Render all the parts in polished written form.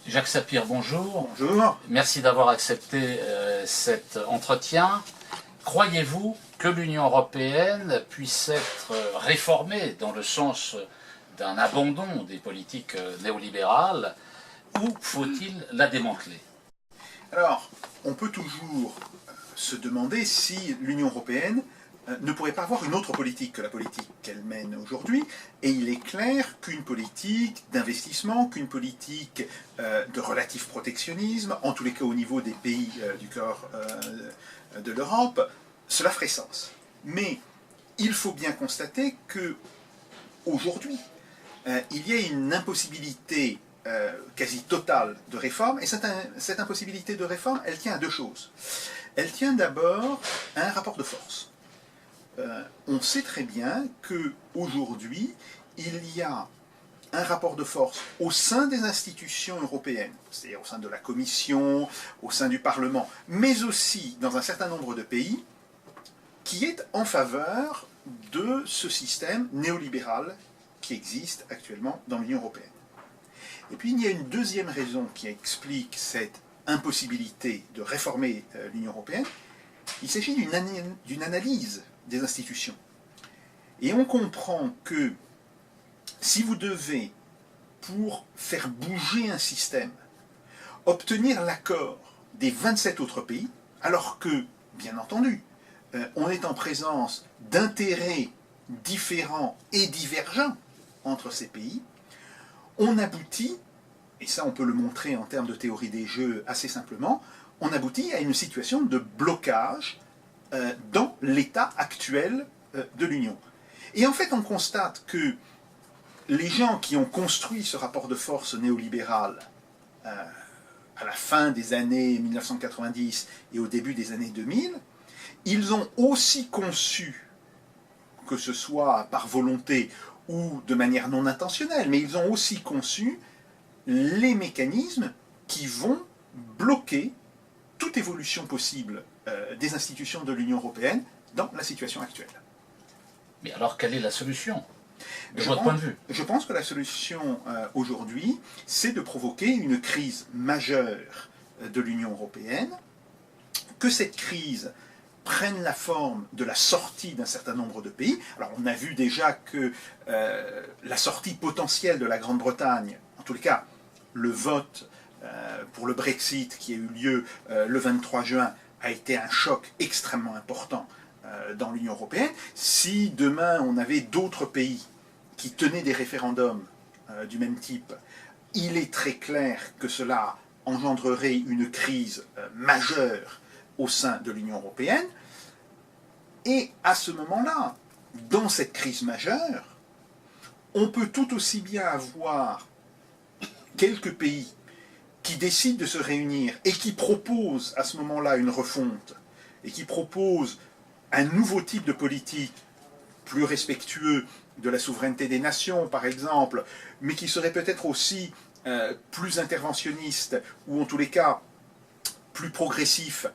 Jacques Sapir, bonjour. Bonjour. Merci d'avoir accepté cet entretien. Croyez-vous que l'Union européenne puisse être réformée dans le sens d'un abandon des politiques néolibérales ou faut-il la démanteler? Alors, on peut toujours se demander si l'Union européenne ne pourrait pas avoir une autre politique que la politique qu'elle mène aujourd'hui, et il est clair qu'une politique d'investissement, qu'une politique de relatif protectionnisme, en tous les cas au niveau des pays du cœur de l'Europe, cela ferait sens. Mais il faut bien constater que aujourd'hui, il y a une impossibilité quasi totale de réforme, et cette impossibilité de réforme, elle tient à deux choses. Elle tient d'abord à un rapport de force. On sait très bien qu'aujourd'hui, il y a un rapport de force au sein des institutions européennes, c'est-à-dire au sein de la Commission, au sein du Parlement, mais aussi dans un certain nombre de pays, qui est en faveur de ce système néolibéral qui existe actuellement dans l'Union européenne. Et puis il y a une deuxième raison qui explique cette impossibilité de réformer l'Union européenne. Il s'agit d'une analyse des institutions. Et on comprend que si vous devez, pour faire bouger un système, obtenir l'accord des 27 autres pays, alors que, bien entendu, on est en présence d'intérêts différents et divergents entre ces pays, on aboutit, et ça on peut le montrer en termes de théorie des jeux assez simplement, on aboutit à une situation de blocage dans l'état actuel de l'Union. Et en fait, on constate que les gens qui ont construit ce rapport de force néolibéral à la fin des années 1990 et au début des années 2000, ils ont aussi conçu, que ce soit par volonté ou de manière non intentionnelle, mais ils ont aussi conçu les mécanismes qui vont bloquer toute évolution possible des institutions de l'Union européenne dans la situation actuelle. Mais alors, quelle est la solution, de votre point de vue? Je pense que la solution aujourd'hui, c'est de provoquer une crise majeure de l'Union européenne, que cette crise prenne la forme de la sortie d'un certain nombre de pays. Alors on a vu déjà que la sortie potentielle de la Grande-Bretagne, en tous les cas le vote pour le Brexit qui a eu lieu le 23 juin, a été un choc extrêmement important dans l'Union européenne. Si demain on avait d'autres pays qui tenaient des référendums du même type, il est très clair que cela engendrerait une crise majeure au sein de l'Union européenne. Et à ce moment-là, dans cette crise majeure, on peut tout aussi bien avoir quelques pays qui décident de se réunir et qui proposent à ce moment-là une refonte et qui proposent un nouveau type de politique plus respectueux de la souveraineté des nations, par exemple, mais qui serait peut-être aussi plus interventionniste ou en tous les cas plus progressif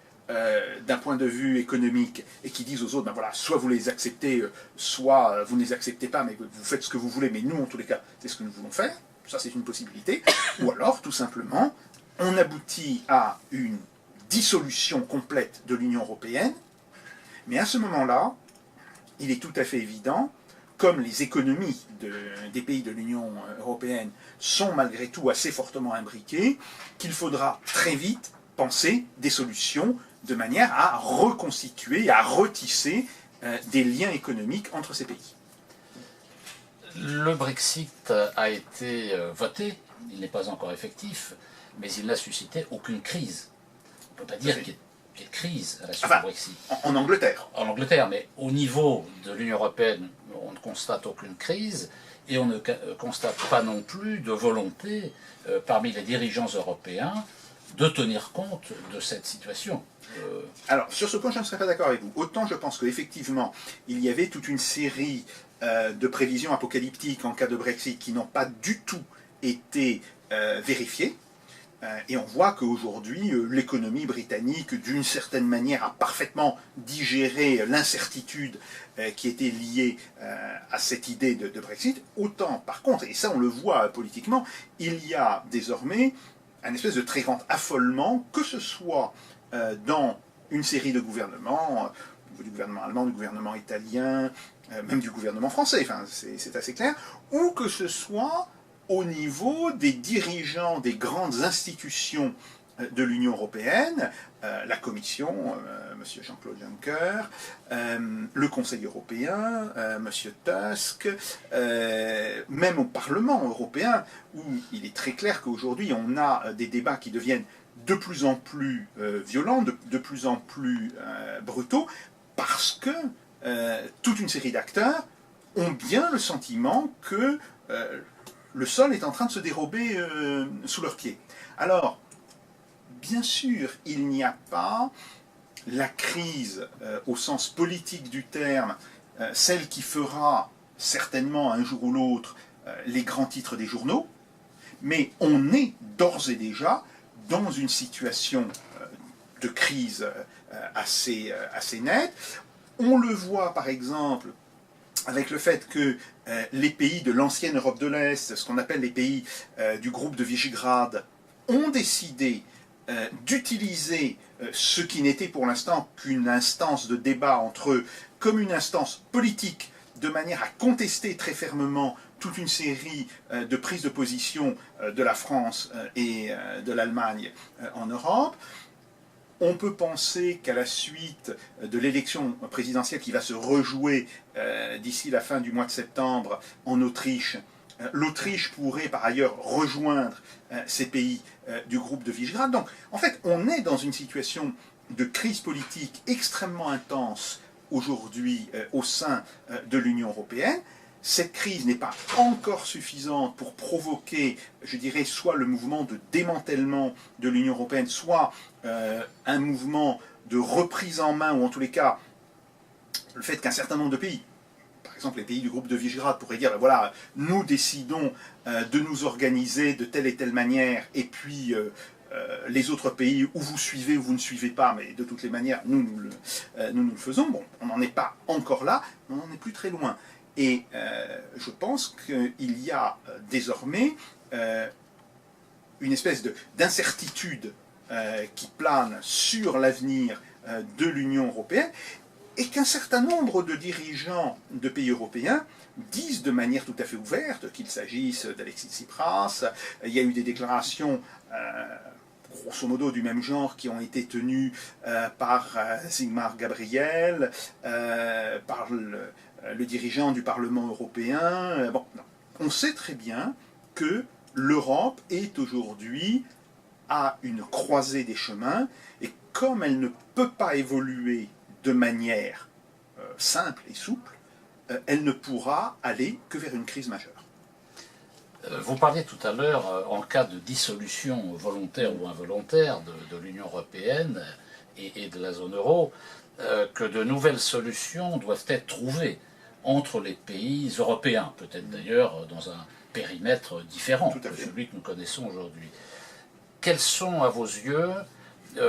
d'un point de vue économique et qui disent aux autres, ben voilà, soit vous les acceptez, soit vous ne les acceptez pas, mais vous faites ce que vous voulez, mais nous, en tous les cas, c'est ce que nous voulons faire. Ça, c'est une possibilité. Ou alors, tout simplement, on aboutit à une dissolution complète de l'Union européenne, mais à ce moment-là, il est tout à fait évident, comme les économies des pays de l'Union européenne sont malgré tout assez fortement imbriquées, qu'il faudra très vite penser des solutions de manière à reconstituer, à retisser des liens économiques entre ces pays. Le Brexit a été voté, il n'est pas encore effectif, mais il n'a suscité aucune crise. On ne peut pas dire qu'il y ait de crise à la suite du Brexit. En Angleterre. En Angleterre, mais au niveau de l'Union européenne, on ne constate aucune crise et on ne constate pas non plus de volonté parmi les dirigeants européens de tenir compte de cette situation. Alors, sur ce point, je ne serais pas d'accord avec vous. Autant je pense qu'effectivement, il y avait toute une série de prévisions apocalyptiques en cas de Brexit qui n'ont pas du tout été vérifiées. Et on voit qu'aujourd'hui, l'économie britannique, d'une certaine manière, a parfaitement digéré l'incertitude qui était liée à cette idée de Brexit. Autant, par contre, et ça on le voit politiquement, il y a désormais un espèce de très grand affolement, que ce soit dans une série de gouvernements, du gouvernement allemand, du gouvernement italien, même du gouvernement français, enfin, c'est assez clair, ou que ce soit au niveau des dirigeants des grandes institutions de l'Union européenne, la Commission, M. Jean-Claude Juncker, le Conseil européen, M. Tusk, même au Parlement européen, où il est très clair qu'aujourd'hui on a des débats qui deviennent de plus en plus violents, de plus en plus brutaux, parce que toute une série d'acteurs ont bien le sentiment que le sol est en train de se dérober sous leurs pieds. Alors, bien sûr, il n'y a pas la crise au sens politique du terme, celle qui fera certainement un jour ou l'autre les grands titres des journaux, mais on est d'ores et déjà dans une situation de crise assez nette. On le voit par exemple avec le fait que les pays de l'ancienne Europe de l'Est, ce qu'on appelle les pays du groupe de Visegrad, ont décidé d'utiliser ce qui n'était pour l'instant qu'une instance de débat entre eux comme une instance politique de manière à contester très fermement toute une série de prises de position de la France et de l'Allemagne en Europe. On peut penser qu'à la suite de l'élection présidentielle qui va se rejouer d'ici la fin du mois de septembre en Autriche, l'Autriche pourrait par ailleurs rejoindre ces pays du groupe de Visegrad. Donc, en fait, on est dans une situation de crise politique extrêmement intense aujourd'hui au sein de l'Union européenne. Cette crise n'est pas encore suffisante pour provoquer, je dirais, soit le mouvement de démantèlement de l'Union européenne, soit un mouvement de reprise en main, ou en tous les cas, le fait qu'un certain nombre de pays, par exemple les pays du groupe de Visegrad, pourraient dire, ben voilà, nous décidons de nous organiser de telle et telle manière, et puis les autres pays, ou vous suivez ou vous ne suivez pas, mais de toutes les manières, nous le faisons. Bon, on n'en est pas encore là, mais on n'en est plus très loin. Et je pense qu'il y a désormais une espèce d'incertitude qui plane sur l'avenir de l'Union européenne, et qu'un certain nombre de dirigeants de pays européens disent de manière tout à fait ouverte, qu'il s'agisse d'Alexis Tsipras, il y a eu des déclarations grosso modo du même genre qui ont été tenues par Sigmar Gabriel, par le dirigeant du Parlement européen. Bon, on sait très bien que l'Europe est aujourd'hui à une croisée des chemins, et comme elle ne peut pas évoluer de manière simple et souple, elle ne pourra aller que vers une crise majeure. Vous parliez tout à l'heure, en cas de dissolution volontaire ou involontaire de l'Union européenne et de la zone euro, que de nouvelles solutions doivent être trouvées entre les pays européens, peut-être d'ailleurs dans un périmètre différent de celui que nous connaissons aujourd'hui. Quels sont, à vos yeux,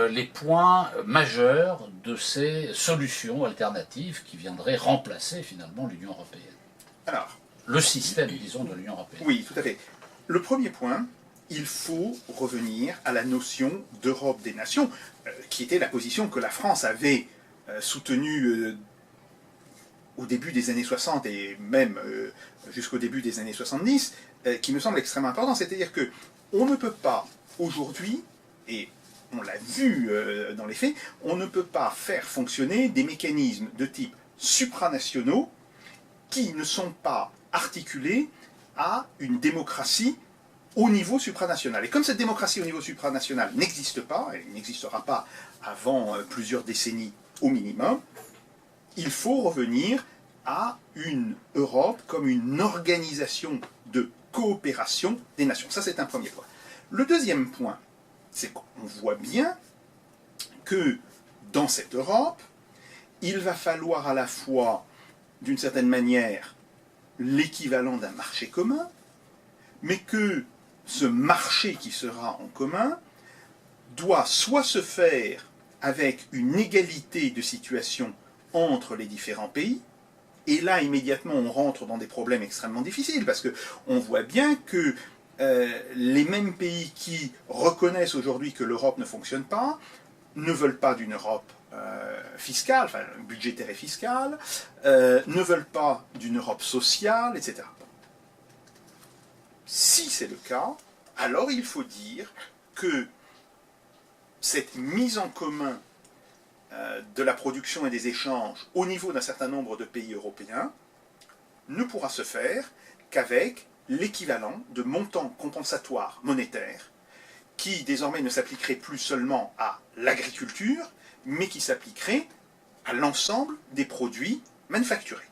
les points majeurs de ces solutions alternatives qui viendraient remplacer finalement l'Union européenne? Alors, le système, disons, de l'Union européenne. Oui, tout à fait. Le premier point, il faut revenir à la notion d'Europe des nations, qui était la position que la France avait soutenue au début des années 60 et même jusqu'au début des années 70, qui me semble extrêmement important. C'est-à-dire que on ne peut pas aujourd'hui, et on l'a vu dans les faits, on ne peut pas faire fonctionner des mécanismes de type supranationaux qui ne sont pas articulés à une démocratie au niveau supranational. Et comme cette démocratie au niveau supranational n'existe pas, elle n'existera pas avant plusieurs décennies au minimum, il faut revenir à une Europe comme une organisation de coopération des nations. Ça, c'est un premier point. Le deuxième point, c'est qu'on voit bien que dans cette Europe, il va falloir à la fois, d'une certaine manière, l'équivalent d'un marché commun, mais que ce marché qui sera en commun doit soit se faire avec une égalité de situation entre les différents pays, et là immédiatement on rentre dans des problèmes extrêmement difficiles, parce qu'on voit bien que les mêmes pays qui reconnaissent aujourd'hui que l'Europe ne fonctionne pas, ne veulent pas d'une Europe fiscale, enfin budgétaire et fiscale, ne veulent pas d'une Europe sociale, etc. Si c'est le cas, alors il faut dire que cette mise en commun de la production et des échanges au niveau d'un certain nombre de pays européens ne pourra se faire qu'avec l'équivalent de montants compensatoires monétaires qui désormais ne s'appliquerait plus seulement à l'agriculture, mais qui s'appliquerait à l'ensemble des produits manufacturés.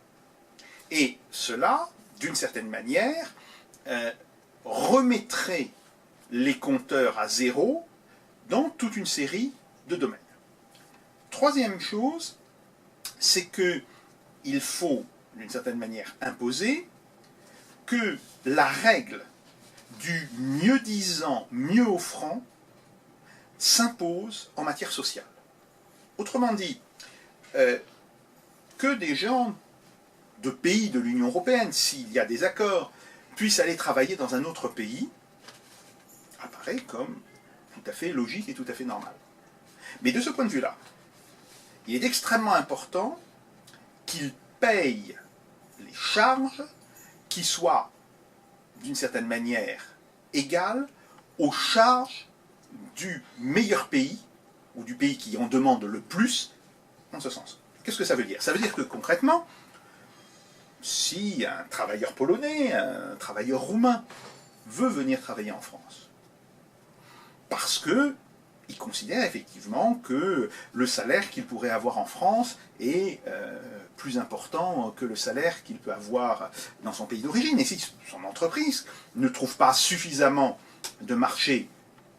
Et cela, d'une certaine manière, remettrait les compteurs à zéro dans toute une série de domaines. Troisième chose, c'est qu'il faut, d'une certaine manière, imposer que la règle du mieux-disant, mieux offrant s'impose en matière sociale. Autrement dit, que des gens de pays de l'Union européenne, s'il y a des accords, puissent aller travailler dans un autre pays, apparaît comme tout à fait logique et tout à fait normal. Mais de ce point de vue-là, il est extrêmement important qu'ils payent les charges qui soient, d'une certaine manière, égales aux charges du meilleur pays, ou du pays qui en demande le plus, en ce sens. Qu'est-ce que ça veut dire? Ça veut dire que concrètement, si un travailleur polonais, un travailleur roumain veut venir travailler en France, parce que il considère effectivement que le salaire qu'il pourrait avoir en France est plus important que le salaire qu'il peut avoir dans son pays d'origine. Et si son entreprise ne trouve pas suffisamment de marché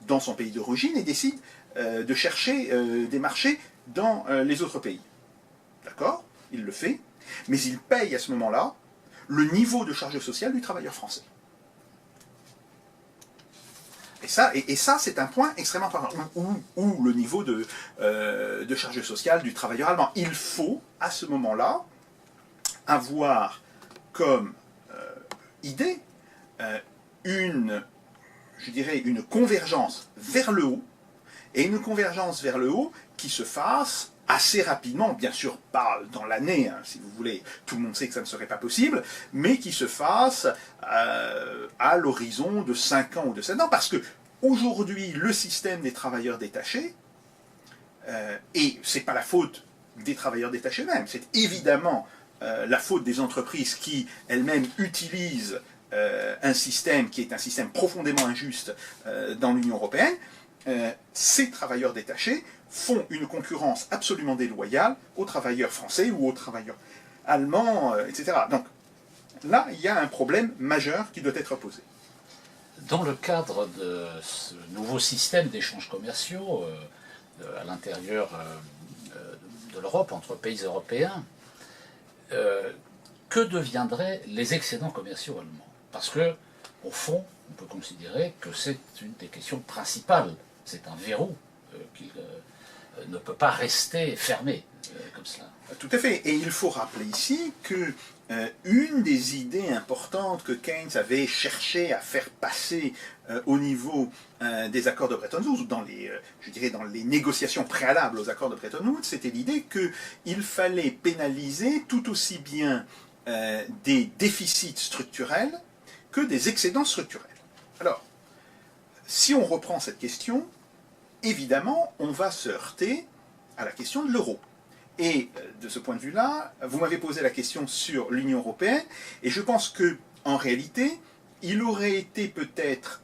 dans son pays d'origine et décide de chercher des marchés dans les autres pays. D'accord? Il le fait, mais il paye à ce moment-là le niveau de charge sociale du travailleur français. Et ça, c'est un point extrêmement important. Ou le niveau de charge sociale du travailleur allemand. Il faut, à ce moment-là, avoir comme idée je dirais, une convergence vers le haut, et une convergence vers le haut qui se fasse assez rapidement, bien sûr pas dans l'année, hein, si vous voulez, tout le monde sait que ça ne serait pas possible, mais qui se fasse à l'horizon de 5 ans ou de 7 ans, parce que aujourd'hui, le système des travailleurs détachés, et ce n'est pas la faute des travailleurs détachés eux-mêmes, c'est évidemment la faute des entreprises qui elles-mêmes utilisent un système qui est un système profondément injuste dans l'Union européenne. Ces travailleurs détachés font une concurrence absolument déloyale aux travailleurs français ou aux travailleurs allemands, etc. Donc là, il y a un problème majeur qui doit être posé. Dans le cadre de ce nouveau système d'échanges commerciaux à l'intérieur de l'Europe, entre pays européens, que deviendraient les excédents commerciaux allemands? Parce que, au fond, on peut considérer que c'est une des questions principales. C'est un verrou qui ne peut pas rester fermé comme cela. Tout à fait. Et il faut rappeler ici que une des idées importantes que Keynes avait cherché à faire passer au niveau des accords de Bretton Woods, ou dans les négociations préalables aux accords de Bretton Woods, c'était l'idée qu'il fallait pénaliser tout aussi bien des déficits structurels que des excédents structurels. Alors, si on reprend cette question, évidemment, on va se heurter à la question de l'euro. Et de ce point de vue-là, vous m'avez posé la question sur l'Union européenne, et je pense qu'en réalité, il aurait été peut-être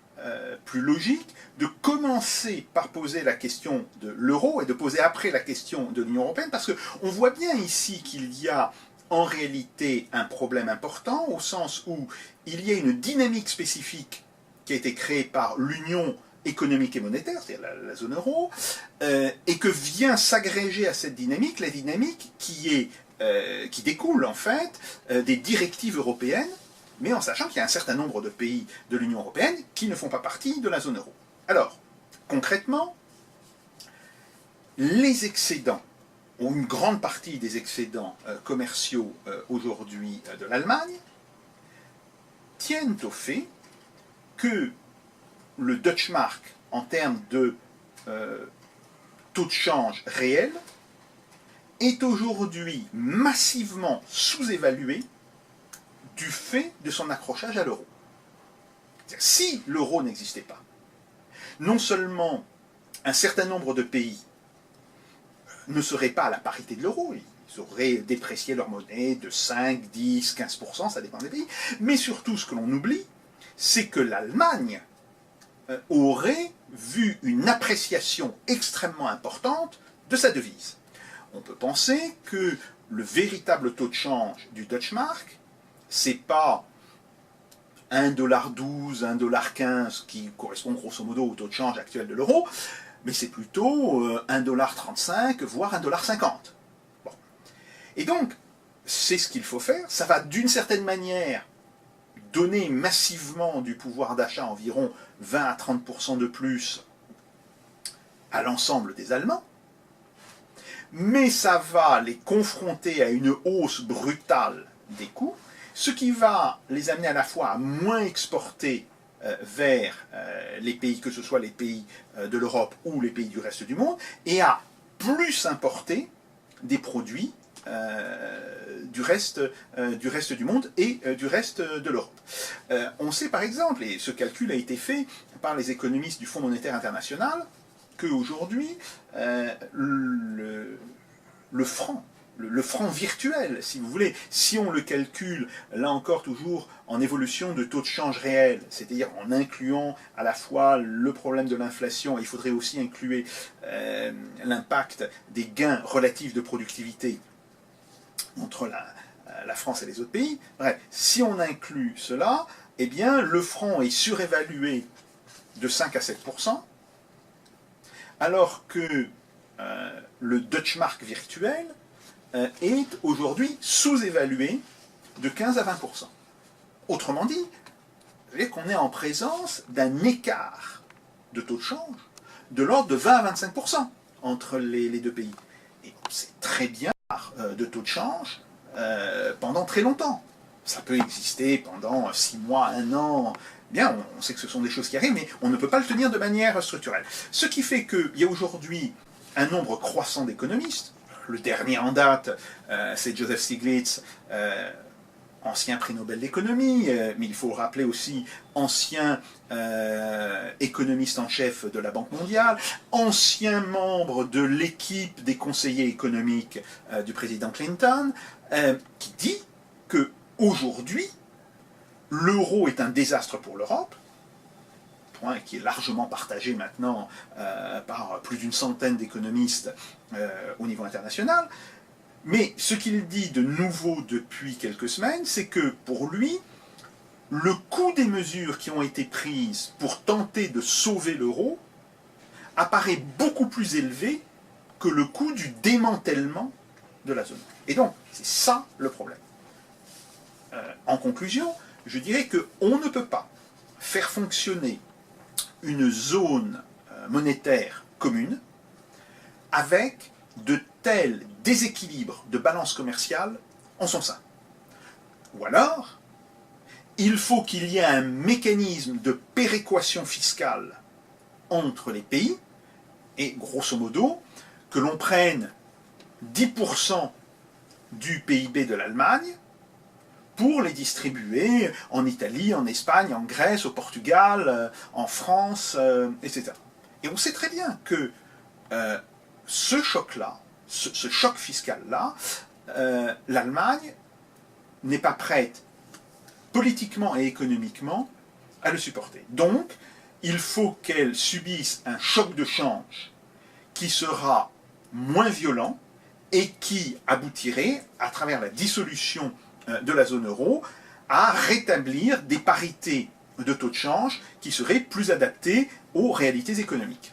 plus logique de commencer par poser la question de l'euro et de poser après la question de l'Union européenne, parce qu'on voit bien ici qu'il y a en réalité un problème important, au sens où il y a une dynamique spécifique qui a été créée par l'Union économique et monétaire, c'est-à-dire la zone euro, et que vient s'agréger à cette dynamique, la dynamique qui découle en fait des directives européennes, mais en sachant qu'il y a un certain nombre de pays de l'Union européenne qui ne font pas partie de la zone euro. Alors, concrètement, les excédents, ou une grande partie des excédents commerciaux aujourd'hui de l'Allemagne, tiennent au fait que le Deutsche Mark, en termes de taux de change réel, est aujourd'hui massivement sous-évalué du fait de son accrochage à l'euro. Si l'euro n'existait pas, non seulement un certain nombre de pays ne seraient pas à la parité de l'euro, ils auraient déprécié leur monnaie de 5, 10, 15%, ça dépend des pays, mais surtout ce que l'on oublie, c'est que l'Allemagne aurait vu une appréciation extrêmement importante de sa devise. On peut penser que le véritable taux de change du Deutsche Mark, c'est pas 1,12 $, 1,15 $, qui correspond grosso modo au taux de change actuel de l'euro, mais c'est plutôt 1,35 $, voire 1,50 $. Bon. Et donc, c'est ce qu'il faut faire. Ça va d'une certaine manière donner massivement du pouvoir d'achat, environ 20 à 30% de plus à l'ensemble des Allemands, mais ça va les confronter à une hausse brutale des coûts, ce qui va les amener à la fois à moins exporter vers les pays, que ce soit les pays de l'Europe ou les pays du reste du monde, et à plus importer des produits du reste du monde et du reste de l'Europe. On sait par exemple, et ce calcul a été fait par les économistes du Fonds monétaire international, qu'aujourd'hui, le franc virtuel, si vous voulez, si on le calcule, là encore toujours en évolution de taux de change réel, c'est-à-dire en incluant à la fois le problème de l'inflation, il faudrait aussi inclure l'impact des gains relatifs de productivité entre la France et les autres pays. Bref, si on inclut cela, eh bien le franc est surévalué de 5 à 7%, alors que le Deutsche Mark virtuel est aujourd'hui sous-évalué de 15 à 20%. Autrement dit, vous voyez qu'on est en présence d'un écart de taux de change de l'ordre de 20 à 25% entre les deux pays. Et c'est très bien de taux de change pendant très longtemps. Ça peut exister pendant 6 mois, 1 an. Bien, on sait que ce sont des choses qui arrivent, mais on ne peut pas le tenir de manière structurelle. Ce qui fait qu'il y a aujourd'hui un nombre croissant d'économistes. Le dernier en date, c'est Joseph Stiglitz, ancien prix Nobel d'économie, mais il faut le rappeler aussi, ancien économiste en chef de la Banque mondiale, ancien membre de l'équipe des conseillers économiques du président Clinton, qui dit que aujourd'hui, l'euro est un désastre pour l'Europe, point qui est largement partagé maintenant par plus d'une centaine d'économistes au niveau international. Mais ce qu'il dit de nouveau depuis quelques semaines, c'est que pour lui, le coût des mesures qui ont été prises pour tenter de sauver l'euro apparaît beaucoup plus élevé que le coût du démantèlement de la zone. Et donc, c'est ça le problème. En conclusion, je dirais qu'on ne peut pas faire fonctionner une zone monétaire commune avec de tels déséquilibres de balance commerciale en son sein. Ou alors, il faut qu'il y ait un mécanisme de péréquation fiscale entre les pays, et grosso modo, que l'on prenne 10% du PIB de l'Allemagne pour les distribuer en Italie, en Espagne, en Grèce, au Portugal, en France, etc. Et on sait très bien que ce choc-là, ce choc fiscal-là, l'Allemagne n'est pas prête, politiquement et économiquement, à le supporter. Donc, il faut qu'elle subisse un choc de change qui sera moins violent et qui aboutirait, à travers la dissolution de la zone euro, à rétablir des parités de taux de change qui seraient plus adaptées aux réalités économiques.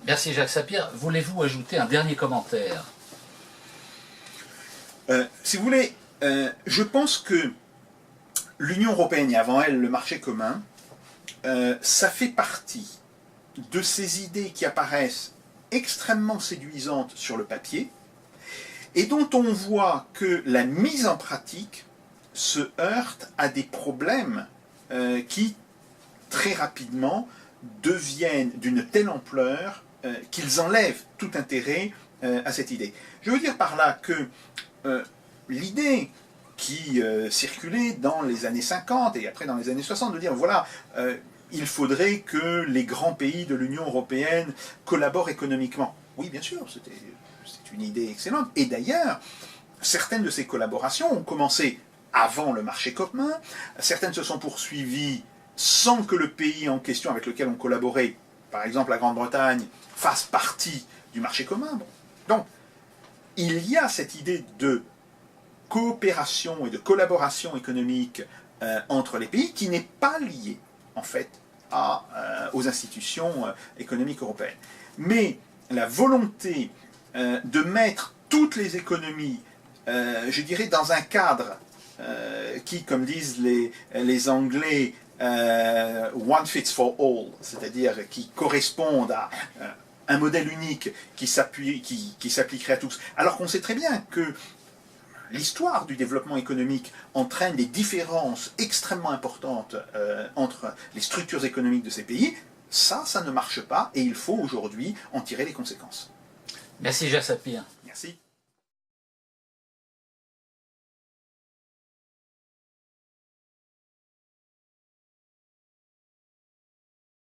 Merci Jacques Sapir. Voulez-vous ajouter un dernier commentaire? Si vous voulez, je pense que l'Union européenne et avant elle le marché commun, ça fait partie de ces idées qui apparaissent extrêmement séduisantes sur le papier et dont on voit que la mise en pratique se heurte à des problèmes qui très rapidement, deviennent d'une telle ampleur qu'ils enlèvent tout intérêt à cette idée. Je veux dire par là que l'idée qui circulait dans les années 50 et après dans les années 60, de dire voilà, il faudrait que les grands pays de l'Union européenne collaborent économiquement. Oui, bien sûr, c'est une idée excellente. Et d'ailleurs, certaines de ces collaborations ont commencé avant le marché commun, certaines se sont poursuivies sans que le pays en question avec lequel on collaborait, par exemple la Grande-Bretagne, fasse partie du marché commun. Bon. Donc, il y a cette idée de coopération et de collaboration économique entre les pays qui n'est pas liée, en fait, aux institutions économiques européennes. Mais la volonté de mettre toutes les économies, je dirais, dans un cadre qui, comme disent les Anglais, one fits for all, c'est-à-dire qui correspondent à un modèle unique qui s'appliquerait à tous. Alors qu'on sait très bien que l'histoire du développement économique entraîne des différences extrêmement importantes entre les structures économiques de ces pays. Ça ne marche pas et il faut aujourd'hui en tirer les conséquences. Merci Jacques Sapir. Merci.